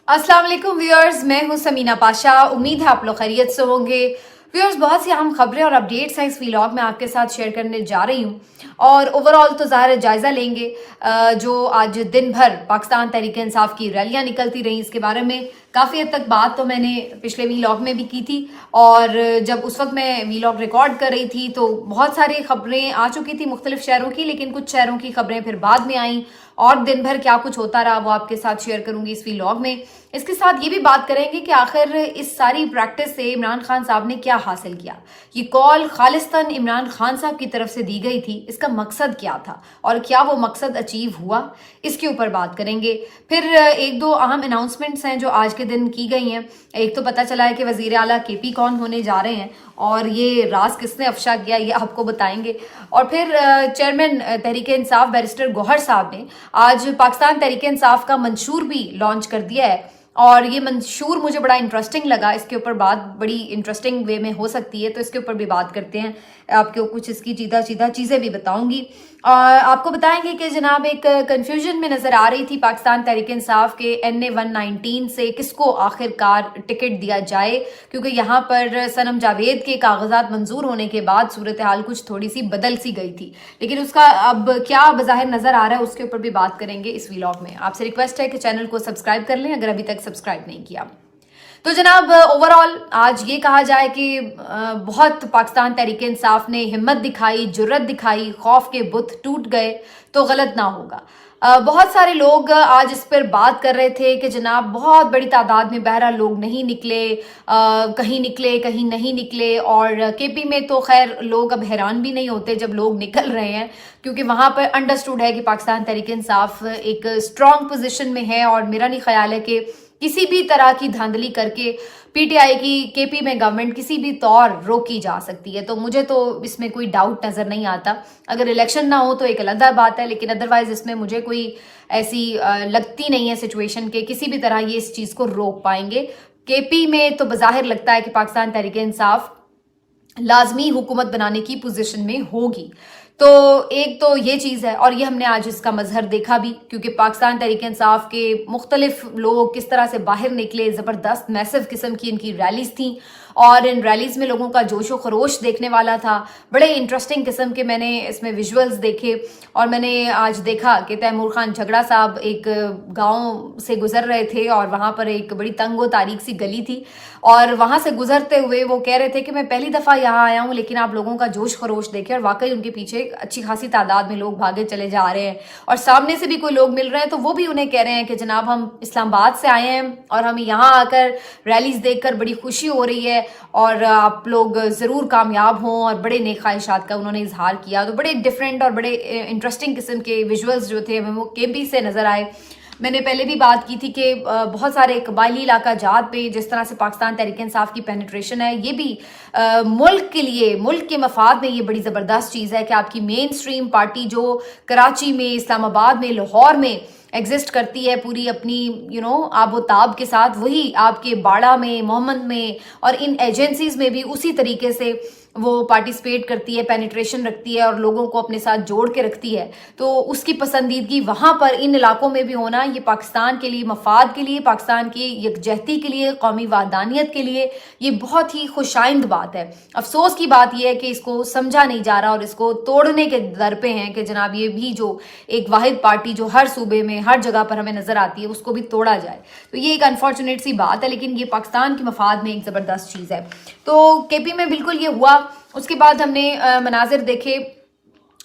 अस्सलाम वालेकुम व्यूअर्स, मैं हूं समीना पाशा। उम्मीद है आप लोग खैरियत से होंगे। व्यूअर्स, बहुत सी अहम खबरें और अपडेट्स हैं इस व्लॉग में आपके साथ शेयर करने जा रही हूं और ओवरऑल तो ज़ाहिर है जायज़ा लेंगे जो आज दिन भर पाकिस्तान तहरीक इंसाफ की रैलियां निकलती रहीं। इसके बारे में काफ़ी हद तक बात तो मैंने पिछले व्लॉग में भी की थी और जब उस वक्त मैं व्लॉग रिकॉर्ड कर रही थी तो बहुत सारी खबरें आ चुकी थी मुख्तलिफ शहरों की, लेकिन कुछ शहरों की खबरें फिर बाद में आई और दिन भर क्या कुछ होता रहा वो आपके साथ शेयर करूंगी इस व्लॉग में। इसके साथ ये भी बात करेंगे कि आखिर इस सारी प्रैक्टिस से इमरान खान साहब ने क्या हासिल किया। ये कॉल खालिस्तान इमरान खान साहब की तरफ से दी गई थी, इसका मकसद क्या था और क्या वो मकसद अचीव हुआ, इसके ऊपर बात करेंगे। फिर एक दो अहम अनाउंसमेंट्स हैं जो आज के दिन की गई हैं। एक तो पता चला है कि वजीर आला केपी कौन होने जा रहे हैं और ये राज किसने अफशा किया ये आपको बताएंगे। और फिर चेयरमैन तहरीक इंसाफ बैरिस्टर गौहर साहब ने आज पाकिस्तान तहरीक इंसाफ का मंशूर भी लॉन्च कर दिया है और ये मंशूर मुझे बड़ा इंटरेस्टिंग लगा। इसके ऊपर बात बड़ी इंटरेस्टिंग वे में हो सकती है तो इसके ऊपर भी बात करते हैं। आपको कुछ इसकी सीधा चीज़ें भी बताऊंगी। आपको बताएंगे कि जनाब एक कंफ्यूजन में नज़र आ रही थी पाकिस्तान तहरीक इंसाफ के NA 119 से किसको आखिरकार टिकट दिया जाए, क्योंकि यहाँ पर सनम जावेद के कागजात मंजूर होने के बाद सूरत हाल कुछ थोड़ी सी बदल सी गई थी, लेकिन उसका अब क्या बज़ाहिर नज़र आ रहा है उसके ऊपर भी बात करेंगे इस व्लॉग में। आपसे रिक्वेस्ट है कि चैनल को सब्सक्राइब कर लें अगर अभी तक सब्सक्राइब नहीं किया। तो जनाब ओवरऑल आज ये कहा जाए कि बहुत पाकिस्तान तहरीक इंसाफ ने हिम्मत दिखाई, जुर्रत दिखाई, खौफ के बुत टूट गए तो गलत ना होगा। बहुत सारे लोग आज इस पर बात कर रहे थे कि जनाब बहुत बड़ी तादाद में बहरा लोग नहीं निकले, कहीं निकले कहीं नहीं निकले। और केपी में तो खैर लोग अब हैरान भी नहीं होते जब लोग निकल रहे हैं, क्योंकि वहाँ पर अंडरस्टूड है कि पाकिस्तान तहरीक इंसाफ एक स्ट्रॉन्ग पोजीशन में है और मेरा नहीं ख्याल है कि किसी भी तरह की धांधली करके PTI की केपी में गवर्नमेंट किसी भी तौर रोकी जा सकती है। तो मुझे तो इसमें कोई डाउट नज़र नहीं आता। अगर इलेक्शन ना हो तो एक अलग बात है, लेकिन अदरवाइज इसमें मुझे कोई ऐसी लगती नहीं है सिचुएशन के किसी भी तरह ये इस चीज़ को रोक पाएंगे। केपी में तो बज़ाहिर लगता है कि पाकिस्तान तहरीक इंसाफ लाजमी हुकूमत बनाने की पोजीशन में होगी। तो एक तो ये चीज़ है और ये हमने आज इसका मजहर देखा भी, क्योंकि पाकिस्तान तहरीक इंसाफ के मुख्तलिफ लोग किस तरह से बाहर निकले। ज़बरदस्त मैसिव किस्म की इनकी रैलीज थी और इन रैलीज में लोगों का जोश व खरोश देखने वाला था। बड़े इंटरेस्टिंग किस्म के मैंने इसमें विजुअल्स देखे और मैंने आज देखा कि तैमूर खान झगड़ा साहब एक गांव से गुजर रहे थे और वहाँ पर एक बड़ी तंगो तारीख सी गली थी और वहाँ से गुजरते हुए वो कह रहे थे कि मैं पहली दफ़ा यहाँ आया हूँ, लेकिन आप लोगों का जोश खरोश देखे और वाकई उनके पीछे अच्छी खासी तादाद में लोग भागे चले जा रहे हैं और सामने से भी कोई लोग मिल रहे हैं तो वो भी उन्हें कह रहे हैं कि जनाब हम इस्लामाबाद से आए हैं और हमें यहाँ आकर रैलीज देखकर बड़ी खुशी हो रही है और आप लोग ज़रूर कामयाब हों और बड़े नेक ख्वाहिशात का उन्होंने इजहार किया। तो बड़े डिफरेंट और बड़े इंटरेस्टिंग किस्म के विजुअल्स जो थे वो केपी से नज़र आए। मैंने पहले भी बात की थी कि बहुत सारे कबायली इलाका जात पे जिस तरह से पाकिस्तान तहरीक इंसाफ की पेनिट्रेशन है, ये भी मुल्क के लिए, मुल्क के मफाद में ये बड़ी ज़बरदस्त चीज़ है कि आपकी मेन स्ट्रीम पार्टी जो कराची में, इस्लामाबाद में, लाहौर में एग्जिस्ट करती है पूरी अपनी आबो ताब के साथ, वही आपके बाड़ा में, मोहम्मद में और इन एजेंसीज में भी उसी तरीके से वो पार्टिसिपेट करती है, पेनिट्रेशन रखती है और लोगों को अपने साथ जोड़ के रखती है। तो उसकी पसंदीदगी वहाँ पर इन इलाकों में भी होना ये पाकिस्तान के लिए, मफाद के लिए, पाकिस्तान की यकजहती के लिए, कौमी वहदानियत के लिए ये बहुत ही खुशाइंद बात है। अफसोस की बात यह है कि इसको समझा नहीं जा रहा और इसको तोड़ने के दर पे हैं कि जनाब ये भी जो एक वाहिद पार्टी जो हर सूबे में हर जगह पर हमें नजर आती है उसको भी तोड़ा जाए। तो ये एक अनफॉर्चुनेट सी बात है, लेकिन ये पाकिस्तान के मफाद में एक ज़बरदस्त चीज़ है। तो केपी में बिल्कुल ये हुआ। उसके बाद हमने मनाजिर देखे,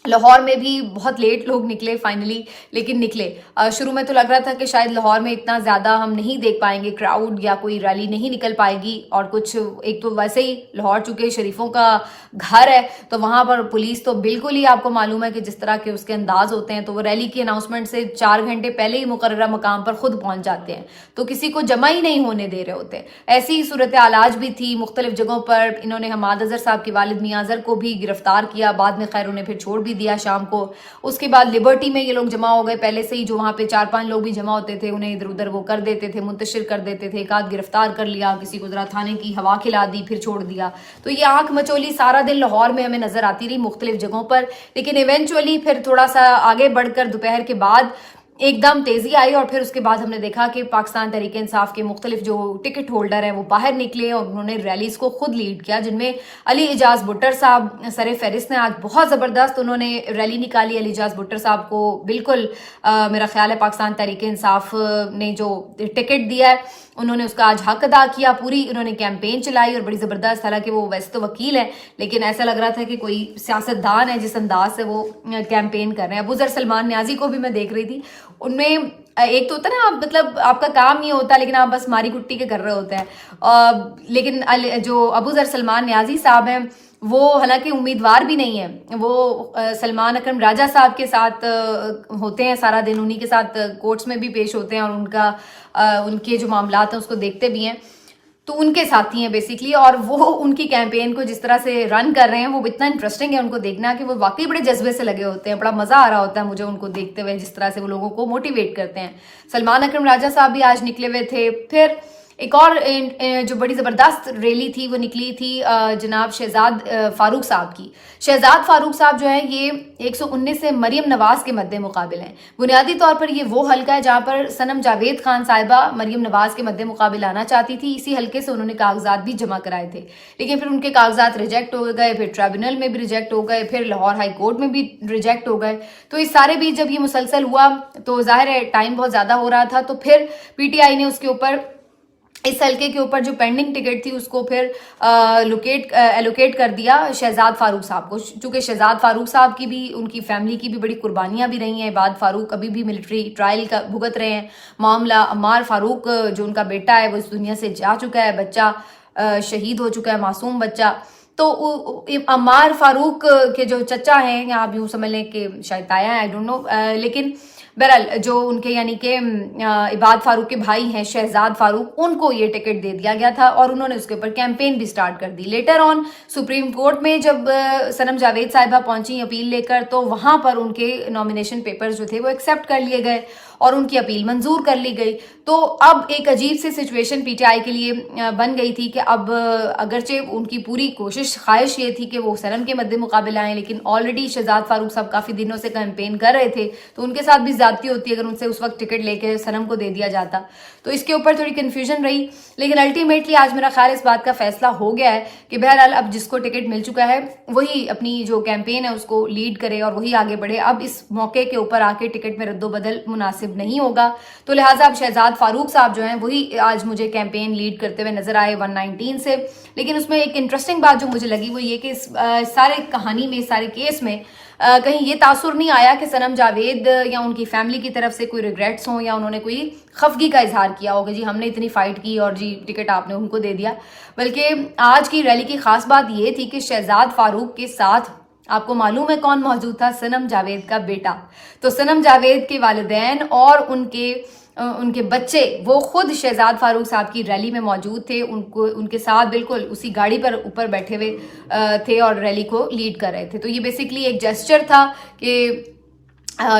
लाहौर में भी बहुत लेट लोग निकले फाइनली, लेकिन निकले। शुरू में तो लग रहा था कि शायद लाहौर में इतना ज़्यादा हम नहीं देख पाएंगे क्राउड या कोई रैली नहीं निकल पाएगी और कुछ, एक तो वैसे ही लाहौर चूँकि शरीफों का घर है तो वहाँ पर पुलिस तो बिल्कुल ही आपको मालूम है कि जिस तरह के उसके अंदाज होते हैं, तो वो रैली की अनाउंसमेंट से 4 घंटे पहले ही मुकर्ररा मकाम पर खुद पहुँच जाते हैं, तो किसी को जमा ही नहीं होने दे रहे होते। ऐसी ही सूरत हाल आज भी थी मुख्तलिफ जगहों पर। इन्होंने हमाद अजहर साहब के वालिद मियां अजहर को भी गिरफ्तार किया, बाद में खैर उन्हें फिर छोड़ भी दिया शाम को। उसके बाद लिबर्टी में ये लोग जमा हो गए पहले से ही, जो वहाँ पे 4-5 लोग भी जमा होते थे उन्हें इधर उधर वो कर देते थे, मुंतशिर कर देते थे। एक आध गिरफ्तार कर लिया, किसी को जरा थाने की हवा खिला दी, फिर छोड़ दिया। तो ये आंख मचोली सारा दिन लाहौर में हमें नजर आती रही मुख्तलिफ जगहों पर, लेकिन इवेंचुअली फिर थोड़ा सा आगे बढ़कर दोपहर के बाद ایک دم تیزی آئی اور پھر اس کے بعد ہم نے دیکھا کہ پاکستان تحریک انصاف کے مختلف جو ٹکٹ ہولڈر ہیں وہ باہر نکلے اور انہوں نے ریلیز کو خود لیڈ کیا، جن میں علی اعجاز بٹر صاحب سر فہرست نے آج بہت زبردست انہوں نے ریلی نکالی. علی اعجاز بٹر صاحب کو بالکل میرا خیال ہے پاکستان تحریک انصاف نے جو ٹکٹ دیا ہے انہوں نے اس کا آج حق ادا کیا. پوری انہوں نے کیمپین چلائی اور بڑی زبردست، حالانکہ وہ ویسے تو وکیل ہیں لیکن ایسا لگ رہا تھا کہ کوئی سیاستدان ہے جس انداز سے وہ کیمپین کر رہے ہیں. ابو ذر سلمان نیازی کو بھی میں دیکھ رہی تھی، ان میں ایک تو ہوتا ہے نا آپ مطلب آپ کا کام نہیں ہوتا لیکن آپ بس ماری کٹی کے کر رہے ہوتے ہیں، لیکن جو ابو ذر سلمان نیازی صاحب ہیں وہ حالانکہ امیدوار بھی نہیں ہیں، وہ سلمان اکرم راجہ صاحب کے ساتھ ہوتے ہیں سارا دن، انہی کے ساتھ کورٹس میں بھی پیش ہوتے ہیں اور ان کے جو معاملات ہیں اس کو دیکھتے بھی ہیں، تو ان کے ساتھی ہیں بیسیکلی. اور وہ ان کی کیمپین کو جس طرح سے رن کر رہے ہیں وہ اتنا انٹرسٹنگ ہے ان کو دیکھنا کہ وہ واقعی بڑے جذبے سے لگے ہوتے ہیں. بڑا مزہ آ رہا ہوتا ہے مجھے ان کو دیکھتے ہوئے جس طرح سے وہ لوگوں کو موٹیویٹ کرتے ہیں. سلمان اکرم راجہ صاحب بھی آج نکلے ہوئے تھے. پھر ایک اور جو بڑی زبردست ریلی تھی وہ نکلی تھی جناب شہزاد فاروق صاحب کی. شہزاد فاروق صاحب جو ہیں یہ 119 سے مریم نواز کے مد مقابل ہیں. بنیادی طور پر یہ وہ حلقہ ہے جہاں پر صنم جاوید خان صاحبہ مریم نواز کے مد مقابل آنا چاہتی تھی. اسی حلقے سے انہوں نے کاغذات بھی جمع کرائے تھے لیکن پھر ان کے کاغذات ریجیکٹ ہو گئے، پھر ٹریبونل میں بھی ریجیکٹ ہو گئے، پھر لاہور ہائی کورٹ میں بھی ریجیکٹ ہو گئے. تو اس سارے بھی جب یہ مسلسل ہوا تو ظاہر ہے ٹائم بہت زیادہ ہو رہا تھا، تو پھر پی ٹی آئی نے اس کے اوپر اس حلقے کے اوپر جو پینڈنگ ٹکٹ تھی اس کو پھر ایلوکیٹ کر دیا شہزاد فاروق صاحب کو. چونکہ شہزاد فاروق صاحب کی بھی ان کی فیملی کی بھی بڑی قربانیاں بھی رہی ہیں. عباد فاروق ابھی بھی ملٹری ٹرائل کا بھگت رہے ہیں. معاملہ عمار فاروق جو ان کا بیٹا ہے وہ اس دنیا سے جا چکا ہے، بچہ شہید ہو چکا ہے، معصوم بچہ. تو عمار فاروق کے جو چچا ہیں یا آپ یوں سمجھ لیں کہ شاید تایا ہیں، آئی ڈونٹ نو، لیکن بہرحال جو ان کے یعنی کہ عباد فاروق کے بھائی ہیں شہزاد فاروق، ان کو یہ ٹکٹ دے دیا گیا تھا اور انہوں نے اس کے اوپر کیمپین بھی سٹارٹ کر دی. لیٹر آن سپریم کورٹ میں جب صنم جاوید صاحبہ پہنچی اپیل لے کر تو وہاں پر ان کے نامینیشن پیپرز جو تھے وہ ایکسیپٹ کر لیے گئے اور ان کی اپیل منظور کر لی گئی. تو اب ایک عجیب سی سچویشن پی ٹی آئی کے لیے بن گئی تھی کہ اب اگرچہ ان کی پوری کوشش خواہش یہ تھی کہ وہ صنم کے مد مقابل آئیں، لیکن آلریڈی شہزاد فاروق صاحب کافی دنوں سے کیمپین کر رہے تھے تو ان کے ساتھ بھی زیادتی ہوتی اگر ان سے اس وقت ٹکٹ لے کے صنم کو دے دیا جاتا. تو اس کے اوپر تھوڑی کنفیوژن رہی، لیکن الٹیمیٹلی آج میرا خیال اس بات کا فیصلہ ہو گیا ہے کہ بہرحال اب جس کو ٹکٹ مل چکا ہے وہی اپنی جو کیمپین ہے اس کو لیڈ کرے اور وہی آگے بڑھے. اب اس موقع کے اوپر آ کے ٹکٹ میں رد و بدل مناسب نہیں ہوگا، تو لہٰذا اب شہزاد فاروق صاحب جو ہیں وہی آج مجھے کیمپین لیڈ کرتے ہوئے نظر آئے 119 سے. لیکن اس میں ایک انٹرسٹنگ بات جو مجھے لگی وہ یہ کہ اس سارے کہانی میں، سارے کیس میں کہیں یہ تاثر نہیں آیا کہ صنم جاوید یا ان کی فیملی کی طرف سے کوئی ریگریٹس ہوں یا انہوں نے کوئی خفگی کا اظہار کیا ہو کہ جی ہم نے اتنی فائٹ کی اور جی ٹکٹ آپ نے ان کو دے دیا. بلکہ آج کی ریلی کی خاص بات یہ تھی کہ شہزاد فاروق کے ساتھ آپ کو معلوم ہے کون موجود تھا؟ صنم جاوید کا بیٹا. تو صنم جاوید کے والدین اور ان کے بچے وہ خود شہزاد فاروق صاحب کی ریلی میں موجود تھے، ان کے ساتھ بالکل اسی گاڑی پر اوپر بیٹھے ہوئے تھے اور ریلی کو لیڈ کر رہے تھے. تو یہ بیسیکلی ایک جیسچر تھا کہ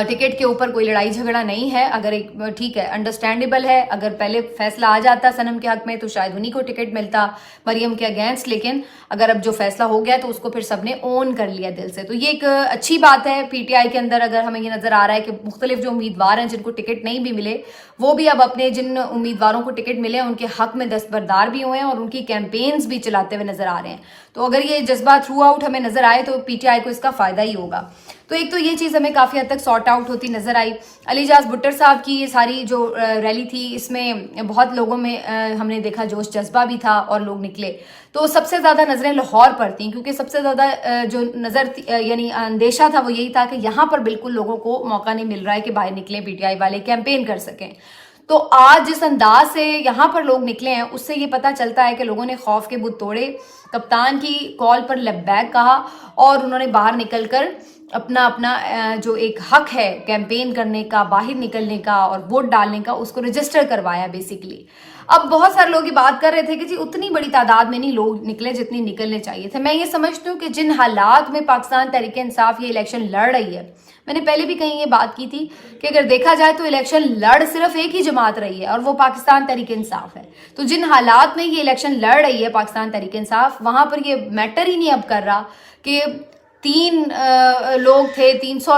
ٹکٹ کے اوپر کوئی لڑائی جھگڑا نہیں ہے. اگر ایک ٹھیک ہے انڈرسٹینڈیبل ہے، اگر پہلے فیصلہ آ جاتا صنم کے حق میں تو شاید انہی کو ٹکٹ ملتا مریم کے اگینسٹ، لیکن اگر اب جو فیصلہ ہو گیا تو اس کو پھر سب نے اون کر لیا دل سے. تو یہ ایک اچھی بات ہے پی ٹی آئی کے اندر. اگر ہمیں یہ نظر آ رہا ہے کہ مختلف جو امیدوار ہیں جن کو ٹکٹ نہیں بھی ملے وہ بھی اب اپنے جن امیدواروں کو ٹکٹ ملے ان کے حق میں دستبردار بھی ہوئے ہیں اور ان کی کیمپینز بھی چلاتے ہوئے نظر آ رہے ہیں. تو اگر یہ جذبہ تھرو آؤٹ ہمیں نظر آئے تو پی ٹی آئی کو اس کا فائدہ ہی ہوگا. تو ایک تو یہ چیز ہمیں کافی حد تک سارٹ آؤٹ ہوتی نظر آئی. علی اعجاز بٹر صاحب کی یہ ساری جو ریلی تھی اس میں بہت لوگوں میں ہم نے دیکھا جوش جذبہ بھی تھا اور لوگ نکلے. تو سب سے زیادہ نظریں لاہور پر تھیں کیونکہ سب سے زیادہ جو نظر یعنی اندیشہ تھا وہ یہی تھا کہ یہاں پر بالکل لوگوں کو موقع نہیں مل رہا ہے کہ باہر نکلیں پی ٹی آئی والے کیمپین کر سکیں. تو آج جس انداز سے یہاں پر لوگ نکلے ہیں اس سے یہ پتہ چلتا ہے کہ لوگوں نے خوف کے بت توڑے، کپتان کی کال پر لبیک کہا اور انہوں نے باہر نکل کر اپنا جو ایک حق ہے کیمپین کرنے کا، باہر نکلنے کا اور ووٹ ڈالنے کا، اس کو رجسٹر کروایا بیسیکلی. اب بہت سارے لوگ یہ بات کر رہے تھے کہ جی اتنی بڑی تعداد میں نہیں لوگ نکلے جتنی نکلنے چاہیے تھے. میں یہ سمجھتی ہوں کہ جن حالات میں پاکستان تحریک انصاف یہ الیکشن لڑ رہی ہے، میں نے پہلے بھی کہیں یہ بات کی تھی کہ اگر دیکھا جائے تو الیکشن لڑ صرف ایک ہی جماعت رہی ہے اور وہ پاکستان تحریک انصاف ہے. تو جن حالات میں یہ الیکشن لڑ رہی ہے پاکستان تحریک انصاف، وہاں پر یہ میٹر ہی نہیں اب کر رہا کہ 300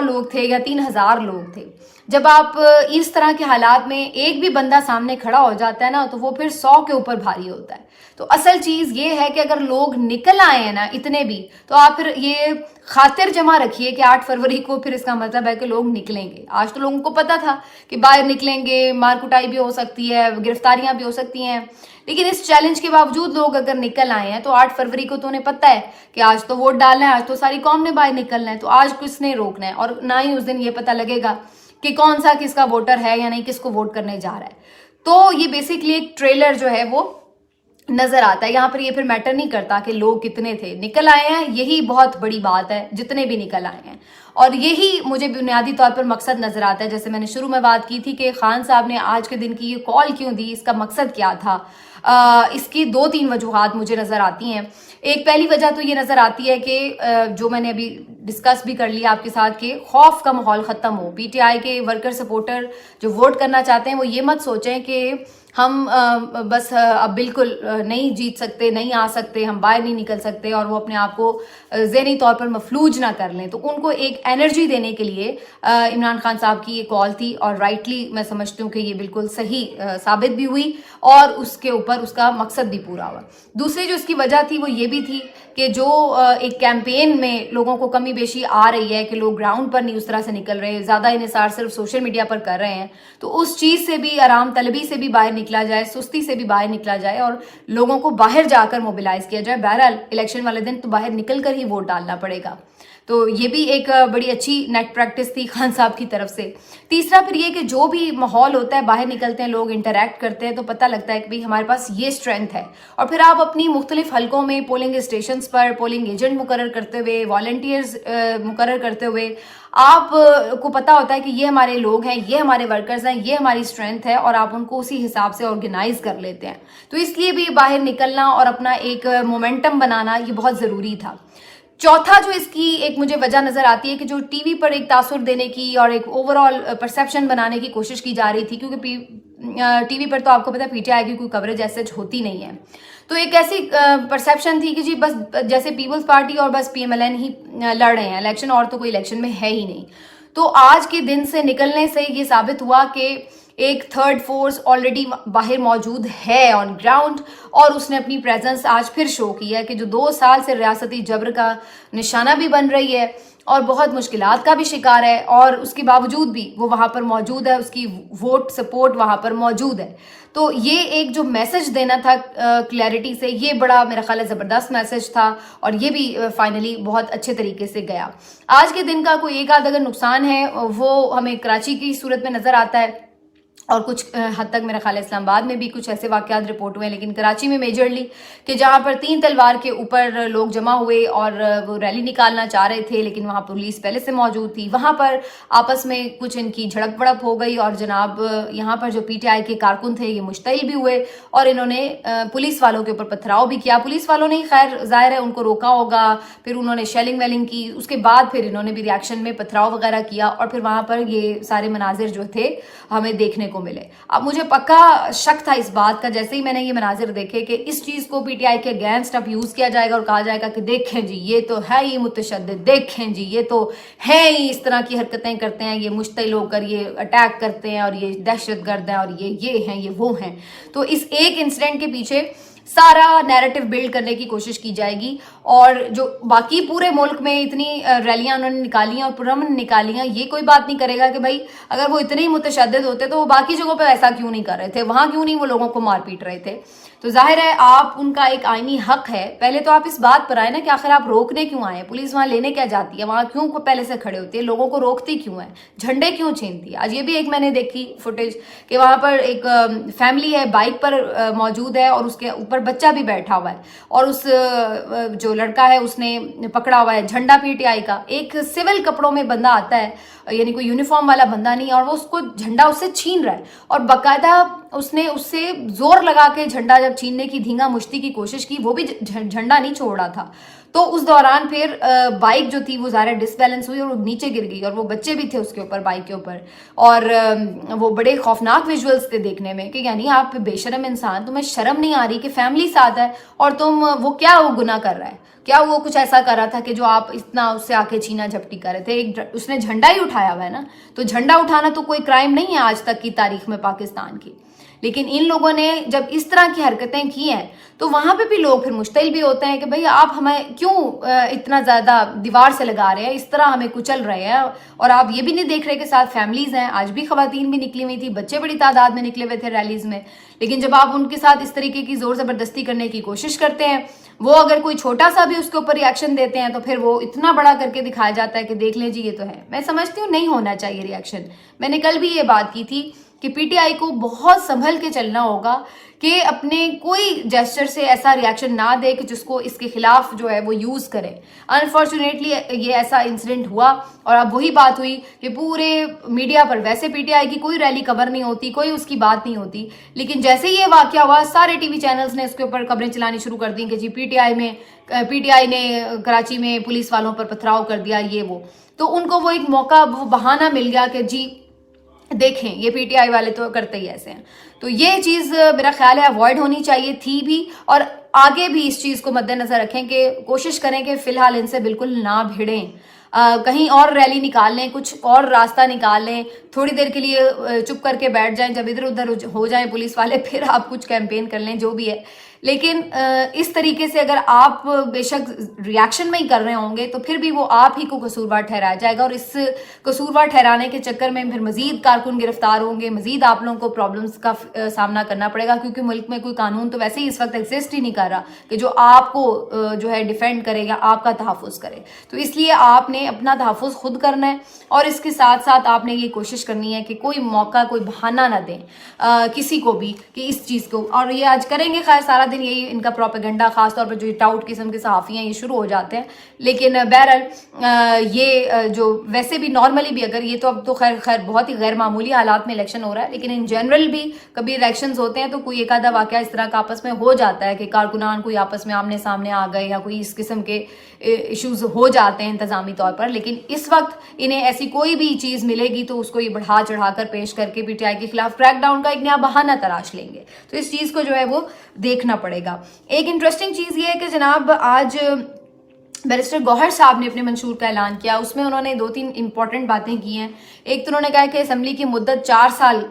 لوگ تھے یا 3000 لوگ تھے. जब आप इस तरह के हालात में एक भी बंदा सामने खड़ा हो जाता है ना, तो वो फिर 100 के ऊपर भारी होता है। तो असल चीज ये है कि अगर लोग निकल आए हैं ना इतने भी, तो आप फिर ये खातिर जमा रखिए कि 8 फरवरी को फिर इसका मतलब है कि लोग निकलेंगे। आज तो लोगों को पता था कि बाहर निकलेंगे, मार कुटाई भी हो सकती है, गिरफ्तारियां भी हो सकती हैं, लेकिन इस चैलेंज के बावजूद लोग अगर निकल आए हैं तो 8 फरवरी को तो उन्हें पता है कि आज तो वोट डालना है, आज तो सारी कौम ने बाहर निकलना है, तो आज किसने रोकना है। और ना ही उस दिन ये पता लगेगा कि कौन सा किसका वोटर है या नहीं, किसको वोट करने जा रहा है। तो ये बेसिकली एक ट्रेलर जो है वो नजर आता है। यहाँ पर ये फिर मैटर नहीं करता कि लोग कितने थे, निकल आए हैं, यही बहुत बड़ी बात है, जितने भी निकल आए हैं। और यही मुझे बुनियादी तौर पर मकसद नजर आता है। जैसे मैंने शुरू में बात की थी कि खान साहब ने आज के दिन की ये कॉल क्यों दी, इसका मकसद क्या था, इसकी 2-3 वजूहात मुझे नजर आती हैं। एक पहली वजह तो ये नजर आती है कि जो मैंने अभी डिस्कस भी कर लिया आपके साथ कि खौफ का माहौल खत्म हो। पीटीआई के वर्कर सपोर्टर जो वोट करना चाहते हैं वो ये मत सोचें कि हम बस अब बिल्कुल नहीं जीत सकते, नहीं आ सकते, हम बाहर नहीं निकल सकते, और वो अपने आप को ज़हनी तौर पर मफलूज ना कर लें। तो उनको एक एनर्जी देने के लिए इमरान खान साहब की ये कॉल थी, और राइटली मैं समझती हूँ कि ये बिल्कुल सही साबित भी हुई और उसके ऊपर उसका मकसद भी पूरा हुआ। दूसरी जो इसकी वजह थी वो ये भी थी कि जो एक कैंपेन में लोगों को कमी बेशी आ रही है कि लोग ग्राउंड पर नहीं उस तरह से निकल रहे, ज़्यादा इन्हिसार सिर्फ सोशल मीडिया पर कर रहे हैं, तो उस चीज़ से भी, आराम तलबी से भी बाहर निकला जाए, सुस्ती से भी बाहर निकला जाए और लोगों को बाहर जाकर मोबिलाइज किया जाए। बहरहाल इलेक्शन वाले दिन तो बाहर निकल कर ही वोट डालना पड़ेगा। तो ये भी एक बड़ी अच्छी नेट प्रैक्टिस थी खान साहब की तरफ से। तीसरा फिर ये कि जो भी माहौल होता है, बाहर निकलते हैं लोग, इंटरेक्ट करते हैं, तो पता लगता है कि भाई हमारे पास ये स्ट्रेंथ है। और फिर आप अपनी मुख्तलिफ हलकों में पोलिंग स्टेशन पर पोलिंग एजेंट मुकर्रर करते हुए, वॉलंटियर्स मुकर्रर करते हुए आप को पता होता है कि ये हमारे लोग हैं, ये हमारे वर्कर्स हैं, ये हमारी स्ट्रेंथ है, और आप उनको उसी हिसाब से ऑर्गेनाइज कर लेते हैं। तो इसलिए भी बाहर निकलना और अपना एक मोमेंटम बनाना ये बहुत ज़रूरी था। चौथा जो इसकी एक मुझे वजह नजर आती है कि जो टीवी पर एक तासुर देने की और एक ओवरऑल परसेप्शन बनाने की कोशिश की जा रही थी, क्योंकि टीवी पर तो आपको पता है पीटीआई की कोई कवरेज ऐसे होती नहीं है, तो एक ऐसी परसेप्शन थी कि जी बस जैसे पीपल्स पार्टी और बस पीएमएलएन ही लड़ रहे हैं इलेक्शन, और तो कोई इलेक्शन में है ही नहीं। तो आज के दिन से निकलने से ये साबित हुआ कि एक थर्ड फोर्स ऑलरेडी बाहर मौजूद है ऑन ग्राउंड, और उसने अपनी प्रेजेंस आज फिर शो की है कि जो 2 साल से रियासती जबर का निशाना भी बन रही है और बहुत मुश्किलात का भी शिकार है, और उसके बावजूद भी वो वहाँ पर मौजूद है, उसकी वोट सपोर्ट वहाँ पर मौजूद है। तो ये एक जो मैसेज देना था क्लैरिटी से, ये बड़ा मेरा ख्याल है ज़बरदस्त मैसेज था, और ये भी फाइनली बहुत अच्छे तरीके से गया। आज के दिन का कोई एक आध अगर नुकसान है वो हमें कराची की सूरत में नज़र आता है, और कुछ हद तक मेरा ख्याल इस्लामाबाद में भी कुछ ऐसे वाक़यात रिपोर्ट हुए हैं, लेकिन कराची में मेजरली कि जहाँ पर 3 तलवार के ऊपर लोग जमा हुए और वो रैली निकालना चाह रहे थे, लेकिन वहाँ पुलिस पहले से मौजूद थी, वहाँ पर आपस में कुछ इनकी झड़प वड़प हो गई, और जनाब यहाँ पर जो पीटीआई के कारकुन थे ये मुश्तइल भी हुए, और इन्होंने पुलिस वालों के ऊपर पथराव भी किया। पुलिस वालों ने खैर ज़ाहिर है उनको रोका होगा, फिर उन्होंने शेलिंग वेलिंग की, उसके बाद फिर इन्होंने भी रिएक्शन में पथराव वगैरह किया, और फिर वहाँ पर ये सारे मनाजिर जो थे हमें देखने को मिले। अब मुझे पक्का शक था इस बात का, जैसे ही मैंने ये मनाजिर देखे कि इस चीज को पीटीआई के अगेंस्ट अब यूज किया जाएगा और कहा जाएगा कि देखें जी ये तो है ही मुतशद्दिद, देखें जी ये तो है ही इस तरह की हरकतें करते हैं, ये मुश्तिल होकर ये अटैक करते हैं, और ये दहशतगर्द हैं, और ये हैं, ये वो हैं। तो इस एक इंसिडेंट के पीछे सारा नैरेटिव बिल्ड करने की कोशिश की जाएगी, और जो बाकी पूरे मुल्क में इतनी रैलियां उन्होंने निकाली हैं और पुरअमन निकाली हैं, ये कोई बात नहीं करेगा कि भाई अगर वो इतने ही मुतशद्दिद होते तो वो बाकी जगहों पे ऐसा क्यों नहीं कर रहे थे, वहां क्यों नहीं वो लोगों को मार पीट रहे थे। तो जाहिर है आप उनका एक आईनी हक है, पहले तो आप इस बात पर आए ना कि आखिर आप रोकने क्यों आए, पुलिस वहां लेने क्या जाती है, वहां क्यों पहले से खड़े होती है, लोगों को रोकती क्यों है, झंडे क्यों छीनती है। आज ये भी एक मैंने देखी फुटेज कि वहां पर एक फैमिली है, बाइक पर मौजूद है, और उसके ऊपर बच्चा भी बैठा हुआ है, और उस जो लड़का है उसने पकड़ा हुआ है झंडा पीटीआई का। एक सिविल कपड़ों में बंदा आता है, यानी कोई यूनिफॉर्म वाला बंदा नहीं, और वो उसको झंडा उससे छीन रहा है, और बाकायदा उसने उससे जोर लगा के झंडा जब छीनने की धींगा मुश्ती की कोशिश की, वो भी झंडा नहीं छोड़ रहा था। तो उस दौरान फिर बाइक जो थी वो ज़्यादा डिसबैलेंस हुई और वो नीचे गिर गई, और वो बच्चे भी थे उसके ऊपर, बाइक के ऊपर। और वो बड़े खौफनाक विजुअल्स थे देखने में कि यानी आप बेशरम इंसान, तुम्हें शर्म नहीं आ रही कि फैमिली साथ है और तुम वो क्या वो गुनाह कर रहा है, क्या वो कुछ ऐसा कर रहा था कि जो आप इतना उससे आके छीना झपटी कर रहे थे। एक उसने झंडा ही उठाया हुआ है ना, तो झंडा उठाना तो कोई क्राइम नहीं है आज तक की तारीख में पाकिस्तान की। लेकिन इन लोगों ने जब इस तरह की हरकतें की हैं तो वहां पे भी लोग फिर मुश्तिल भी होते हैं कि भाई आप हमें क्यों इतना ज्यादा दीवार से लगा रहे हैं, इस तरह हमें कुचल रहे हैं। और आप ये भी नहीं देख रहे कि साथ फैमिलीज हैं, आज भी खवातीन भी निकली हुई थी, बच्चे बड़ी तादाद में निकले हुए थे रैलीज में। लेकिन जब आप उनके साथ इस तरीके की जोर जबरदस्ती करने की कोशिश करते हैं, वो अगर कोई छोटा सा भी उसके ऊपर रिएक्शन देते हैं तो फिर वो इतना बड़ा करके दिखाया जाता है कि देख लें जी ये तो है। मैं समझती हूँ नहीं होना चाहिए रिएक्शन। मैंने कल भी ये बात की थी कि पीटीआई को बहुत संभल के चलना होगा कि अपने कोई जेस्चर से ऐसा रिएक्शन ना दे कि जिसको इसके खिलाफ जो है वो यूज करें। अनफॉर्चुनेटली ये ऐसा इंसिडेंट हुआ और अब वही बात हुई कि पूरे मीडिया पर, वैसे पीटीआई की कोई रैली कवर नहीं होती, कोई उसकी बात नहीं होती, लेकिन जैसे ही ये वाकया हुआ सारे टीवी चैनल्स ने उसके ऊपर खबरें चलानी शुरू कर दी कि जी पीटीआई ने कराची में पुलिस वालों पर पथराव कर दिया, ये वो। तो उनको वो एक मौका, वो बहाना मिल गया कि जी देखें ये पीटीआई वाले तो करते ही ऐसे हैं। तो ये चीज मेरा ख्याल है अवॉइड होनी चाहिए थी भी, और आगे भी इस चीज को मद्देनजर रखें कि कोशिश करें कि फिलहाल इनसे बिल्कुल ना भिड़ें। कहीं और रैली निकाल लें, कुछ और रास्ता निकाल लें, थोड़ी देर के लिए चुप करके बैठ जाएं, जब इधर उधर हो जाएं पुलिस वाले फिर आप कुछ कैंपेन कर लें, जो भी है। लेकिन इस तरीके से अगर आप बेशक रिएक्शन में ही कर रहे होंगे तो फिर भी वो आप ही को कसूरवार ठहराया जाएगा, और इस कसूरवार ठहराने के चक्कर में फिर मजीद कारकुन गिरफ्तार होंगे, मजीद आप लोगों को प्रॉब्लम्स का सामना करना पड़ेगा, क्योंकि मुल्क में कोई कानून तो वैसे ही इस वक्त एग्जिस्ट ही नहीं कर रहा कि जो आपको जो है डिफेंड करे या आपका तहफ़्फ़ुज़ करे। तो इसलिए आपने अपना तहफ़्फ़ुज़ खुद करना है, और इसके साथ साथ आपने ये कोशिश करनी है कि कोई मौका, कोई बहाना ना दें किसी को भी कि इस चीज़ को। और ये आज करेंगे, खैर सारा दिन यही इनका प्रोपेगेंडा, खासतौर पर जो टाउट किस्म के सहाफ़ी हैं ये शुरू हो जाते हैं। लेकिन बहरहाल ये जो वैसे भी नॉर्मली भी, अगर ये तो अब तो खैर बहुत ही गैर मामूली हालात में इलेक्शन हो रहा है, लेकिन इन जनरल भी कभी इलेक्शंस होते हैं तो कोई एक आधा वाक़या इस तरह का आपस में हो जाता है कि कारकुनान कोई आपस में आमने सामने आ गए या कोई इस किस्म के इश्यूज हो जाते हैं इंतजामी तौर पर। लेकिन इस वक्त इन्हें ऐसी कोई भी चीज़ मिलेगी तो उसको ये बढ़ा चढ़ाकर पेश करके पीटीआई के खिलाफ क्रैकडाउन का एक नया बहाना तलाश लेंगे। तो इस चीज़ को जो है वो देखना पड़ेगा। एक इंटरेस्टिंग चीज़ ये है कि जनाब आज बैरिस्टर गौहर साहब ने अपने मंशूर का ऐलान किया, उसमें उन्होंने 2-3 इंपॉर्टेंट बातें की हैं। एक तो उन्होंने कहा कि असम्बली की मुद्दत 4 साल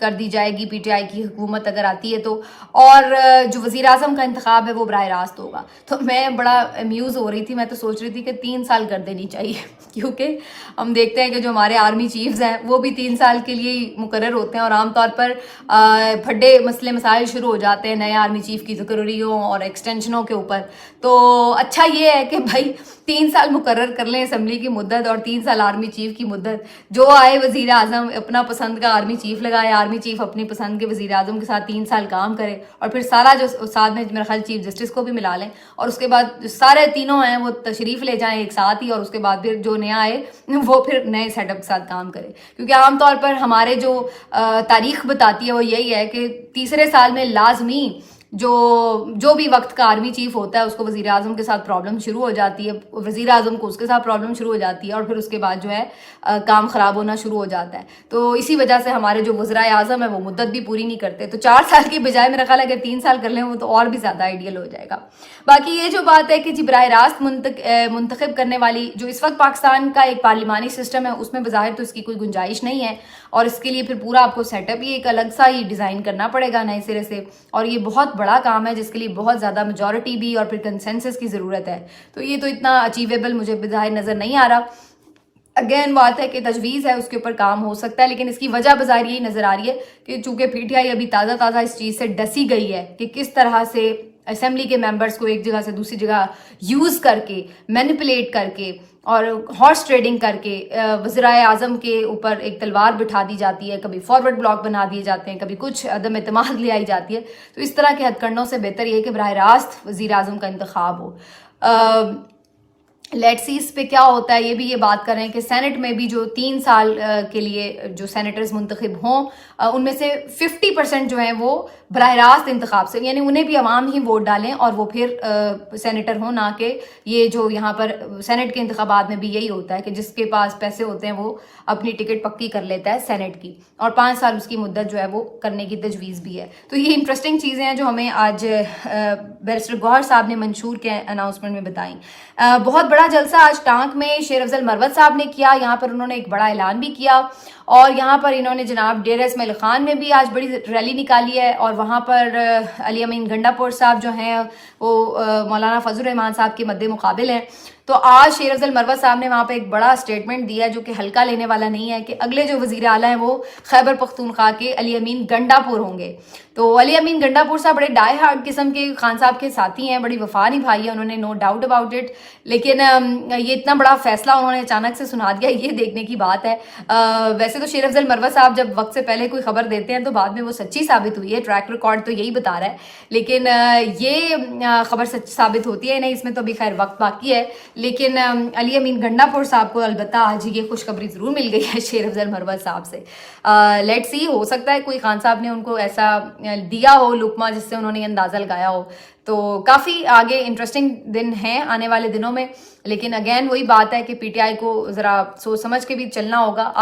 कर दी जाएगी पीटीआई की हुकूमत अगर आती है तो, और जो वज़ीर आज़म का इंतखाब है वो बराह रास्त होगा। तो मैं बड़ा अम्यूज़ हो रही थी, मैं तो सोच रही थी कि 3 साल कर देनी चाहिए, क्योंकि हम देखते हैं कि जो हमारे आर्मी चीफ्स हैं वो भी 3 साल के लिए ही मुकर्रर होते हैं, और आमतौर पर फड्डे मसले मसाइल शुरू हो जाते हैं नए आर्मी चीफ की तकर्रियों और एक्सटेंशनों के ऊपर। तो अच्छा ये है कि भाई 3 साल मुकर्रर कर लें असम्बली की मुद्दत और 3 साल आर्मी चीफ की मुद्दत। जो आए वजीर आजम अपना पसंद का आर्मी चीफ लगाए, आर्मी चीफ अपनी पसंद के वजीर आजम के साथ 3 साल काम करे, और फिर सारा जो साथ में मेरा ख्याल चीफ जस्टिस को भी मिला लें, और उसके बाद सारे तीनों हैं वो तशरीफ ले जाएं एक साथ ही, और उसके बाद फिर जो नया आए वो फिर नए सेटअप के साथ काम करे। क्योंकि आमतौर पर हमारे जो तारीख बताती है वो यही है कि तीसरे साल में लाजमी जो भी वक्त का आर्मी चीफ होता है उसको वजीर आजम के साथ प्रॉब्लम शुरू हो जाती है, वजीर आजम को उसके साथ प्रॉब्लम शुरू हो जाती है, और फिर उसके बाद जो है काम खराब होना शुरू हो जाता है। तो इसी वजह से हमारे जो वज़राए आज़म है वो मुद्दत भी पूरी नहीं करते। तो 4 साल की बजाय मेरा ख्याल अगर 3 साल कर लें वो तो और भी ज़्यादा आइडियल हो जाएगा। बाकी ये जो बात है कि जी बराह रास्त मुंतखब करने वाली जो इस वक्त पाकिस्तान का एक पार्लिमानी सिस्टम है उसमें बज़ाहिर तो इसकी कोई गुंजाइश नहीं है, और इसके लिए फिर पूरा आपको सेटअप ही एक अलग सा ही डिज़ाइन करना पड़ेगा नए सिरे से, और ये बहुत बड़ा काम है जिसके लिए बहुत ज़्यादा मेजॉरिटी भी और फिर कंसेंसस की ज़रूरत है। तो ये तो इतना अचीवेबल मुझे बज़ाहिर नज़र नहीं आ रहा। अगेन बात है कि तजवीज़ है, उसके ऊपर काम हो सकता है, लेकिन इसकी वजह बाज़ाहिर यही नज़र आ रही है कि चूंकि पीटीआई अभी ताज़ा इस चीज़ से डसी गई है कि किस तरह से असेंबली के मेंबर्स को एक जगह से दूसरी जगह यूज़ करके, मैनिपुलेट करके और हॉर्स ट्रेडिंग करके वज़ीर आज़म के ऊपर एक तलवार बिठा दी जाती है, कभी फॉरवर्ड ब्लॉक बना दिए जाते हैं, कभी कुछ अदम एतमाद ले आई जाती है। तो इस तरह के हथकंडों से बेहतर ये है कि बराह रास्त वज़ीर आज़म का इंतखाब हो। लेट्स सी इस पे क्या होता है। ये बात कर रहे हैं कि सेनेट में भी जो 3 साल के लिए जो सेनेटर्स मुंतखब हों उनमें से 50% जो हैं वो बराह रास्त इंतखाब से, यानी उन्हें भी अवाम ही वोट डालें और वो फिर सेनेटर हों, ना कि ये जो यहाँ पर सेनेट के इंतखाबात में भी यही होता है कि जिसके पास पैसे होते हैं वो अपनी टिकट पक्की कर लेता है सेनेट की, और 5 साल उसकी मुद्दत जो है वो करने की तजवीज़ भी है। तो ये इंटरेस्टिंग चीज़ें हैं जो हमें आज बैरिस्टर गौहर साहब ने मंशूर के अनाउंसमेंट में बताई। बहुत बड़ा जलसा आज टांक में शेर अफजल मरवत साहब ने किया। यहाँ पर उन्होंने एक बड़ा ऐलान भी किया और यहाँ पर इन्होंने जनाब डेरा इस्माइल खान में भी आज बड़ी रैली निकाली है और वहाँ पर अली अमीन गंडापुर साहब जो हैं वो मौलाना फजल रहमान साहब के मद्दे मुकाबिल हैं। तो आज शेर अफजल मरवत साहब ने वहाँ पे एक बड़ा स्टेटमेंट दिया जो कि हल्का लेने वाला नहीं है कि अगले जो वज़ीर आला हैं वो खैबर पख्तूनख्वा के अली अमीन गंडापुर होंगे। तो अली अमीन गंडापुर साहब बड़े डाई हार्ड किस्म के खान साहब के साथी हैं, बड़ी वफा निभाई है उन्होंने, नो डाउट अबाउट इट। लेकिन ये इतना बड़ा फैसला उन्होंने अचानक से सुना दिया, ये देखने की बात है। वैसे तो शेर अफजल मरवत साहब जब वक्त से पहले कोई खबर देते हैं तो बाद में वो सच्ची साबित हुई है, ट्रैक रिकॉर्ड तो यही बता रहा है। लेकिन ये खबर सच्ची साबित होती है नहीं, इसमें तो अभी खैर वक्त बाकी है। लेकिन अली अमीन गंडापुर साहब को अलबत्ता आज ये खुशखबरी ज़रूर मिल गई है शेर अफजल मरवत साहब से। लेट्स सी, हो सकता है कोई खान साहब ने उनको ऐसा दिया हो लुकमा जिससे उन्होंने अंदाज़ा लगाया हो। तो काफ़ी आगे इंटरेस्टिंग दिन हैं आने वाले दिनों में। लेकिन अगेन वही बात है कि पीटीआई को ज़रा सोच समझ के भी चलना होगा।